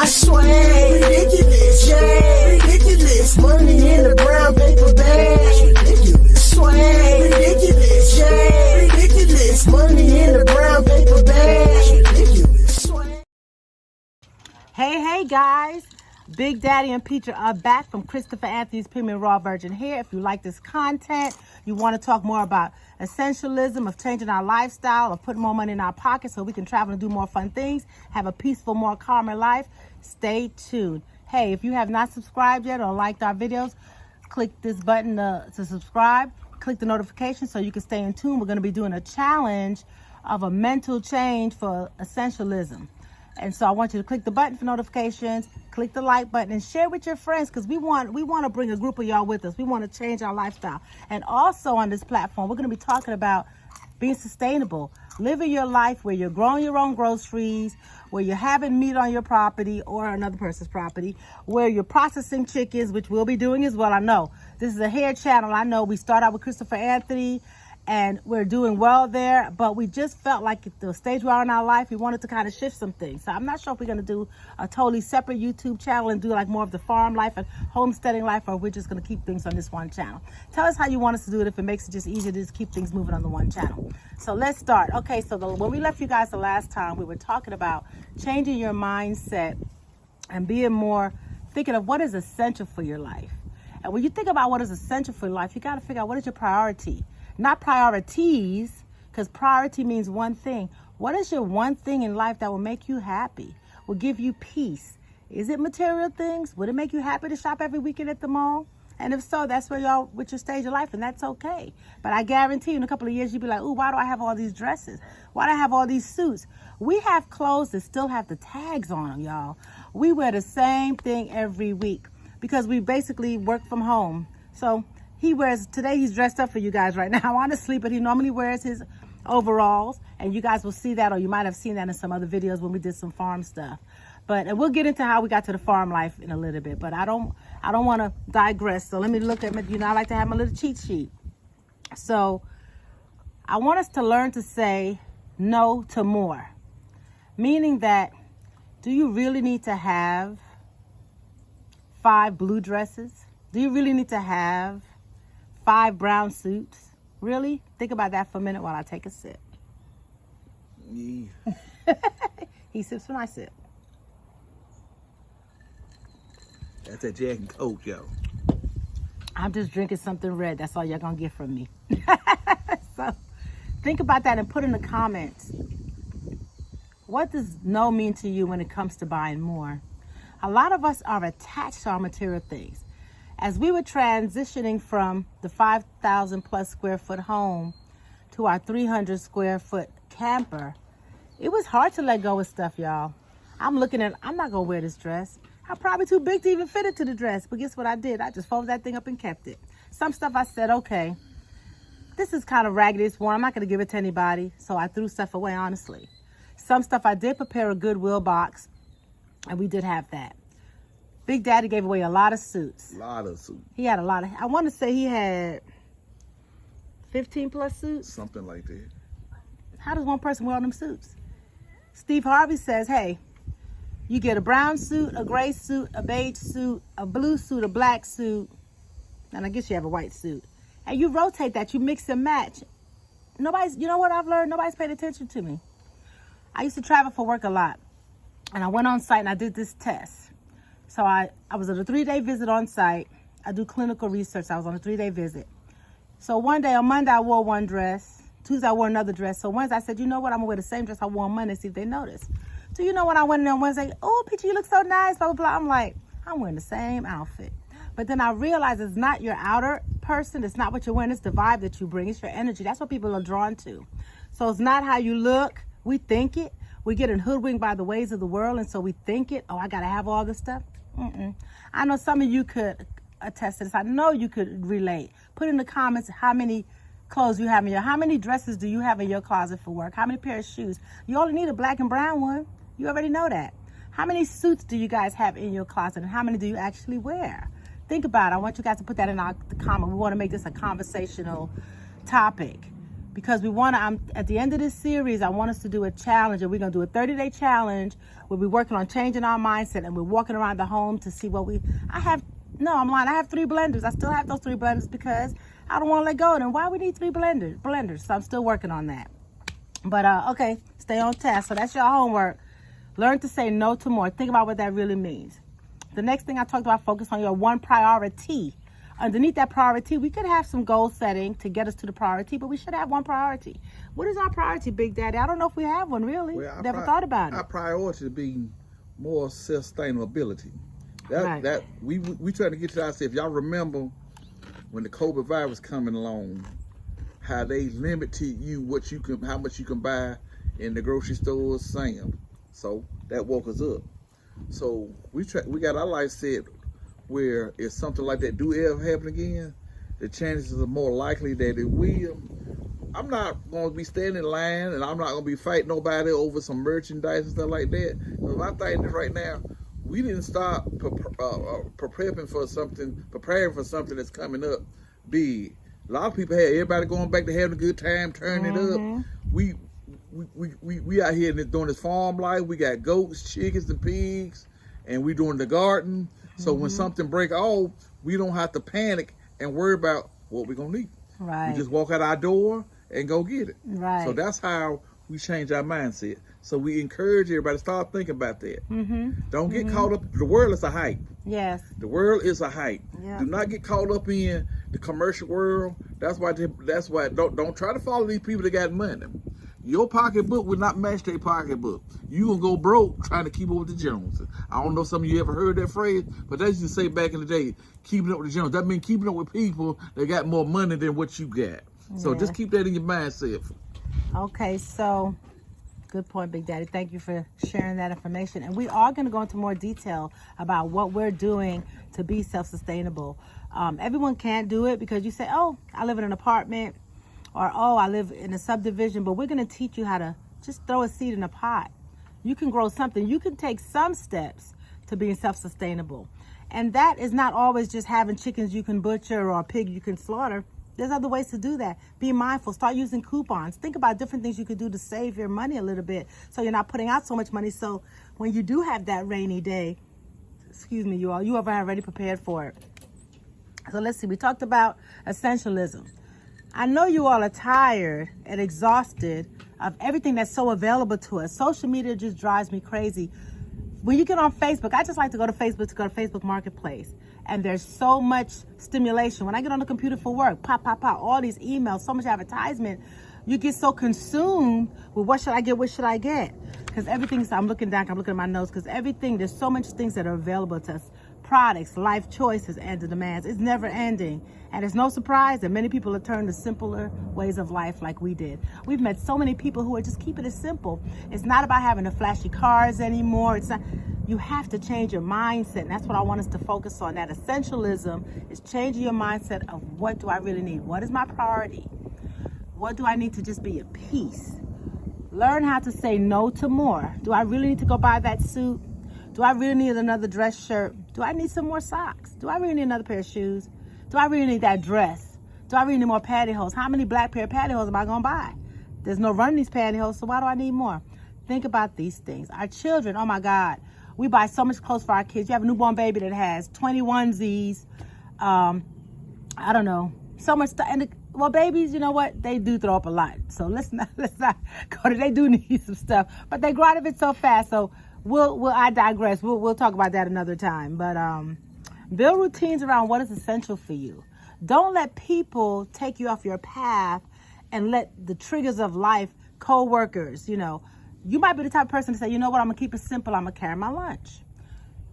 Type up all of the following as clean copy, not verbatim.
my swag. Ridiculous, yeah, ridiculous. Money in a brown paper bag. Ridiculous, swag. Ridiculous, yeah, ridiculous. Money in a brown paper bag. Ridiculous, swag. Hey guys, Big Daddy and Peter are back from Christopher Anthony's Premium Raw Virgin Hair. If you like this content, you want to talk more about essentialism, of changing our lifestyle, of putting more money in our pockets so we can travel and do more fun things, have a peaceful, more calmer life, stay tuned. Hey, if you have not subscribed yet or liked our videos, click this button to subscribe. Click the notification so you can stay in tune. We're going to be doing a challenge of a mental change for essentialism. And so I want you to click the button for notifications, click the like button, and share with your friends, because we want to bring a group of y'all with us. We want to change our lifestyle. And also on this platform, we're going to be talking about being sustainable, living your life where you're growing your own groceries, where you're having meat on your property or another person's property, where you're processing chickens, which we'll be doing as well. I know this is a hair channel. I know we start out with Christopher Anthony, and we're doing well there, but we just felt like at the stage we are in our life, we wanted to kind of shift some things. So I'm not sure if we're going to do a totally separate YouTube channel and do like more of the farm life and homesteading life, or we're just going to keep things on this one channel. Tell us how you want us to do it, if it makes it just easier to just keep things moving on the one channel. So let's start. Okay, so when we left you guys the last time, we were talking about changing your mindset and being more thinking of what is essential for your life. And when you think about what is essential for your life, you got to figure out what is your priority. Not priorities, because priority means one thing. What is your one thing in life that will make you happy, will give you peace? Is it material things? Would it make you happy to shop every weekend at the mall? And if so, that's where y'all with your stage of life, and that's okay. But I guarantee you in a couple of years, you'll be like, ooh, why do I have all these dresses? Why do I have all these suits? We have clothes that still have the tags on them, y'all. We wear the same thing every week because we basically work from home. So today he's dressed up for you guys right now, honestly, but he normally wears his overalls, and you guys will see that, or you might have seen that in some other videos when we did some farm stuff. And we'll get into how we got to the farm life in a little bit, but I don't want to digress. So let me look at I like to have my little cheat sheet. So I want us to learn to say no to more, meaning that, do you really need to have 5 blue dresses? Do you really need to have 5 brown suits? Really? Think about that for a minute while I take a sip. Yeah. He sips when I sip. That's that Jack and Coke, yo. I'm just drinking something red. That's all y'all gonna get from me. So think about that and put in the comments, what does no mean to you when it comes to buying more? A lot of us are attached to our material things. As we were transitioning from the 5,000 plus square foot home to our 300 square foot camper, it was hard to let go of stuff, y'all. I'm not gonna wear this dress. I'm probably too big to even fit into the dress, but guess what I did? I just folded that thing up and kept it. Some stuff I said, okay, this is kind of raggedy, it's worn, I'm not gonna give it to anybody, so I threw stuff away, honestly. Some stuff I did prepare a Goodwill box, and we did have that. Big Daddy gave away a lot of suits. He had a lot of, I want to say he had 15 plus suits. Something like that. How does one person wear all them suits? Steve Harvey says, hey, you get a brown suit, a gray suit, a beige suit, a blue suit, a black suit, and I guess you have a white suit. And you rotate that, you mix and match. You know what I've learned? Nobody's paid attention to me. I used to travel for work a lot, and I went on site and I did this test. So I was at a 3-day visit on site. I do clinical research. I was on a 3-day visit. So one day, on Monday, I wore one dress. Tuesday, I wore another dress. So Wednesday, I said, you know what? I'm going to wear the same dress I wore on Monday, see if they notice. So you know when I went in on Wednesday, oh, Peachy, you look so nice, blah, blah, blah. I'm like, I'm wearing the same outfit. But then I realized it's not your outer person. It's not what you're wearing. It's the vibe that you bring. It's your energy. That's what people are drawn to. So it's not how you look. We think it. We get hoodwinked by the ways of the world, and so we think it. Oh, I got to have all this stuff. I know some of you could attest to this. I know you could relate. Put in the comments how many clothes you have how many dresses do you have in your closet for work? How many pair of shoes? You only need a black and brown one. You already know that. How many suits do you guys have in your closet, and how many do you actually wear? Think about it. I want you guys to put that in the comment. We want to make this a conversational topic. because we want to, at the end of this series, I want us to do a challenge, and we're going to do a 30-day challenge. We'll be working on changing our mindset, and we're walking around the home to see what I'm lying. I have 3 blenders. I still have those 3 blenders because I don't want to let go. And why we need 3 blenders? So I'm still working on that. But, okay, stay on task. So that's your homework. Learn to say no to more. Think about what that really means. The next thing I talked about, focus on your one priority. Underneath that priority, we could have some goal setting to get us to the priority, but we should have one priority. What is our priority, Big Daddy? I don't know if we have one, really. Well, Never thought about it. Our priority to be more sustainability. Right. That we trying to get to ourselves. Y'all remember when the COVID virus coming along, how they limited you how much you can buy in the grocery stores, Sam. So that woke us up. So we got our life set where if something like that do ever happen again, the chances are more likely that it will. I'm not going to be standing in line, and I'm not going to be fighting nobody over some merchandise and stuff like that. Because my thing is right now, we didn't start preparing for something that's coming up big. A lot of people everybody going back to having a good time, turning it up. We out here doing this farm life. We got goats, chickens, and pigs, and we doing the garden. So when something break off, we don't have to panic and worry about what we're gonna need. Right. We just walk out our door and go get it. Right. So that's how we change our mindset. So we encourage everybody to start thinking about that. Don't get caught up. The world is a hype. Yes. The world is a hype. Yeah. Do not get caught up in the commercial world. That's why don't try to follow these people that got money. Your pocketbook will not match their pocketbook. You gonna go broke trying to keep up with the Joneses. I don't know if some of you ever heard that phrase, but that's used to say back in the day, keeping up with the Joneses. That means keeping up with people that got more money than what you got. So just keep that in your mindset. Okay, so good point, Big Daddy. Thank you for sharing that information. And we are going to go into more detail about what we're doing to be self-sustainable. Everyone can't do it because you say, oh, I live in an apartment, or oh, I live in a subdivision, but we're going to teach you how to just throw a seed in a pot. You can grow something. You can take some steps to being self-sustainable. And that is not always just having chickens you can butcher or a pig you can slaughter. There's other ways to do that. Be mindful. Start using coupons. Think about different things you could do to save your money a little bit so you're not putting out so much money. So when you do have that rainy day, you are already prepared for it. So let's see. We talked about essentialism. I know you all are tired and exhausted of everything that's so available to us. Social media just drives me crazy. When you get on Facebook, I just like to go to Facebook Marketplace. And there's so much stimulation. When I get on the computer for work, pop, all these emails, so much advertisement. You get so consumed with what should I get? Because I'm looking down, I'm looking at my notes, because there's so much things that are available to us. Products, life choices, and the demands. It's never ending. And it's no surprise that many people have turned to simpler ways of life like we did. We've met so many people who are just keeping it simple. It's not about having the flashy cars anymore. It's not. You have to change your mindset. And that's what I want us to focus on. That essentialism is changing your mindset of what do I really need? What is my priority? What do I need to just be at peace? Learn how to say no to more. Do I really need to go buy that suit? Do I really need another dress shirt? Do I need some more socks? Do I really need another pair of shoes? Do I really need that dress? Do I really need more pantyhose? How many black pair of pantyhose am I going to buy? There's no running these pantyhose, so why do I need more? Think about these things. Our children, oh my God, we buy so much clothes for our kids. You have a newborn baby that has 20 onesies, I don't know, so much stuff. And babies, you know what? They do throw up a lot. So let's not go to, they do need some stuff, but they grow out of it so fast. So I digress. We'll talk about that another time. But build routines around what is essential for you. Don't let people take you off your path and let the triggers of life, co-workers, you might be the type of person to say, you know what, I'm going to keep it simple. I'm going to carry my lunch.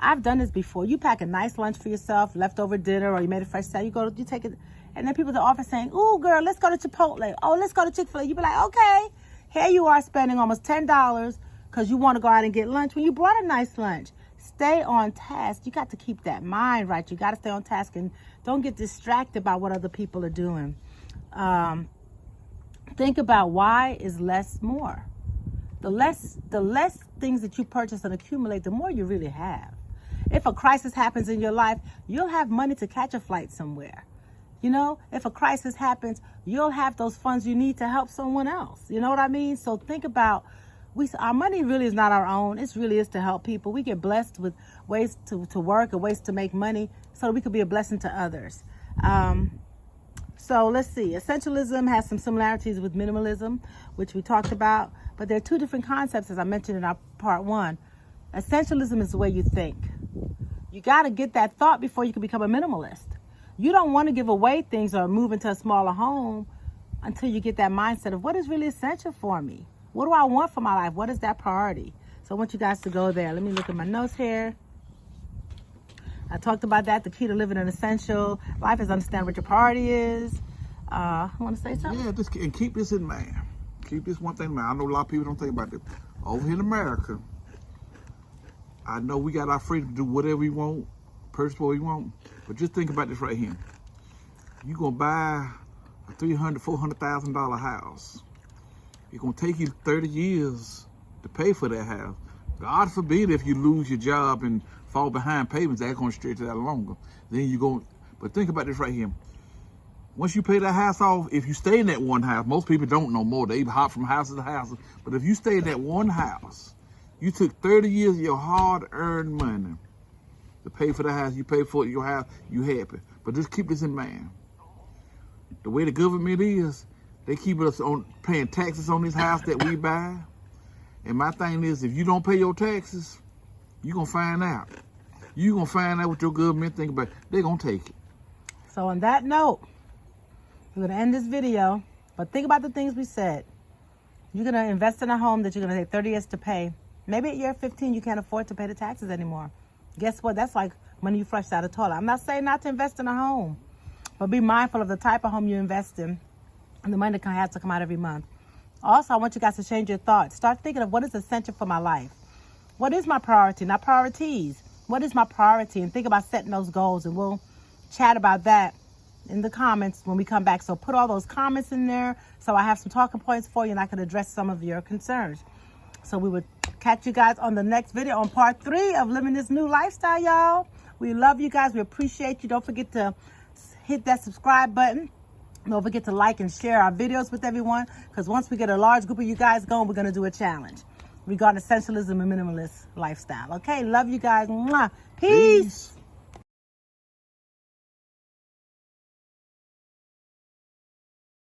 I've done this before. You pack a nice lunch for yourself, leftover dinner, or you made a fresh salad. You take it, and then people at the office saying, ooh, girl, let's go to Chipotle. Oh, let's go to Chick-fil-A. You be like, okay. Here you are spending almost $10 because you want to go out and get lunch when you brought a nice lunch. Stay on task. You got to keep that mind right. You got to stay on task and don't get distracted by what other people are doing. Think about why is less more. The less things that you purchase and accumulate, the more you really have. If a crisis happens in your life, you'll have money to catch a flight somewhere. You know, if a crisis happens, you'll have those funds you need to help someone else. You know what I mean? So think about, our money really is not our own. It really is to help people. We get blessed with ways to work and ways to make money so that we could be a blessing to others. So let's see. Essentialism has some similarities with minimalism, which we talked about, but there are two different concepts, as I mentioned in our part one. Essentialism is the way you think. You got to get that thought before you can become a minimalist. You don't want to give away things or move into a smaller home until you get that mindset of what is really essential for me. What do I want for my life? What is that priority? So I want you guys to go there. Let me look at my notes here. I talked about that. The key to living an essential life is understand what your priority is. I want to say something. Yeah, and keep this in mind. Keep this one thing in mind. I know a lot of people don't think about this. Over here in America, I know we got our freedom to do whatever we want, purchase what we want. But just think about this right here. You're going to buy a $300,000, $400,000 house. It's going to take you 30 years to pay for that house. God forbid if you lose your job and fall behind payments, that's going to stretch it out longer. Then you go, but think about this right here. Once you pay that house off, if you stay in that one house, most people don't know more. They hop from house to house. But if you stay in that one house, you took 30 years of your hard-earned money to pay for the house. You pay for your house, you happy. But just keep this in mind. The way the government is, they keep us on paying taxes on this house that we buy. And my thing is, if you don't pay your taxes, you're going to find out. You're going to find out what your government think about. They're going to take it. So on that note, we're going to end this video. But think about the things we said. You're going to invest in a home that you're going to take 30 years to pay. Maybe at year 15, you can't afford to pay the taxes anymore. Guess what? That's like money you flushed out of the toilet. I'm not saying not to invest in a home, but be mindful of the type of home you invest in and the money that has to come out every month. Also, I want you guys to change your thoughts. Start thinking of what is essential for my life. What is my priority? Not priorities. What is my priority? And think about setting those goals, and we'll chat about that in the comments when we come back. So put all those comments in there so I have some talking points for you and I can address some of your concerns. So we would catch you guys on the next video on part 3 of living this new lifestyle, y'all. We love you guys. We appreciate you. Don't forget to hit that subscribe button. Don't forget to like and share our videos with everyone, because once we get a large group of you guys going, we're going to do a challenge regarding essentialism and minimalist lifestyle. Okay, love you guys. Mwah. Peace.